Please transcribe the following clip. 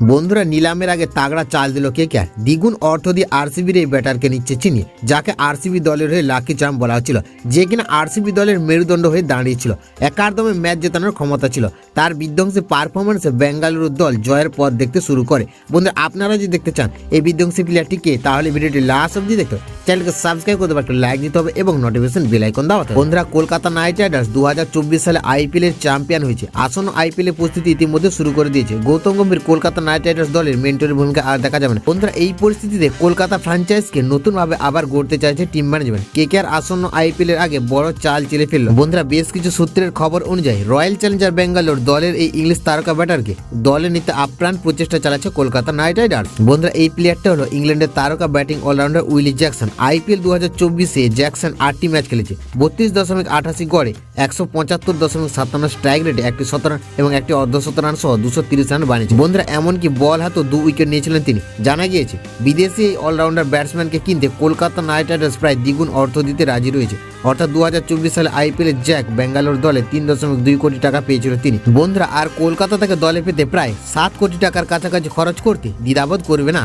বন্ধুরা নিলামের আগে তাগড়া চাল দিল কেকেআর। দ্বিগুণ অর্থ দিয়ে আরসিবির এই ব্যাটারকে নিচ্ছে চিনিয়ে, যাকে আরসিবি দলের হয়ে লাকি চার্ম বলা হচ্ছিল, যে কিনা আরসিবি দলের মেরুদণ্ড হয়ে দাঁড়িয়েছিল। একাদমে ম্যাচ জেতানোর ক্ষমতা ছিল। তার বিধ্বংসী পারফরমেন্সে বেঙ্গালুরু দল জয়ের পথ দেখতে শুরু করে। বন্ধুরা আপনারা যদি দেখতে চান এই বিধ্বংসী প্লেয়ারটিকে, তাহলে ভিডিওটি লাস্ট অবধি দেখতে হবে। চ্যানেলকে সাবস্ক্রাইব করতে পারবে, লাইক দিতে হবে এবং নোটিফিকেশন বেল আইকন দেওয়া হবে। বন্ধুরা কলকাতা নাইট রাইডার্স 2024 সালে আইপিএল এর চ্যাম্পিয়ন হয়েছে। আসন্ন আইপিএল এর প্রস্তুতি ইতিমধ্যে শুরু করে দিয়েছে। গৌতম গম্ভীর কলকাতা নাইট রাইডার্স দলের মেন্টরের ভূমিকা আর দেখা যাবে না। বন্ধুরা এই পরিস্থিতিতে কলকাতা ফ্র্যাঞ্চাইজকে নতুনভাবে আবার গড়তে চাইছে টিম ম্যানেজমেন্ট। কেকেআর আসন্ন আইপিএল এর আগে বড় চাল চেলে ফেলল। বন্ধুরা বেশ কিছু সূত্রের খবর অনুযায়ী রয়্যাল চ্যালেঞ্জার ব্যাঙ্গালোর দলের এই ইংলিশ তারকা ব্যাটারকে দলে নিতে আপ্রাণ প্রচেষ্টা চালাচ্ছে কলকাতা নাইট রাইডার্স। বন্ধুরা এই প্লেয়ারটা হলো ইংল্যান্ডের তারকা batting all-rounder Willie Jackson. IPL 2024-এ জ্যাকসন 8টি ম্যাচ খেলেছে, 32.88 গড়ে, 175.57 স্ট্রাইক রেটে, একটি শতরান এবং একটি অর্ধশতরান সহ 230 রান বানিয়েছে। বন্ধুরা এমনকি বল হাতেও 2 উইকেট নিয়েছিলেন তিনি। জানা গিয়েছে বিদেশি এই অলরাউন্ডার ব্যাটসম্যানকে কিনতে কলকাতা নাইট রাইডার্স প্রায় দ্বিগুণ অর্থ দিতে রাজি রয়েছে। অর্থাৎ 2024 সালে আইপিএলে জ্যাক বেঙ্গালোর দলে 3.2 কোটি টাকা পেয়েছিল তিনি। বন্ধুরা আর কলকাতা থেকে দলে পেতে প্রায় 7 কোটি টাকার কাছাকাছি খরচ করতে দ্বিধাবোধ করবে না।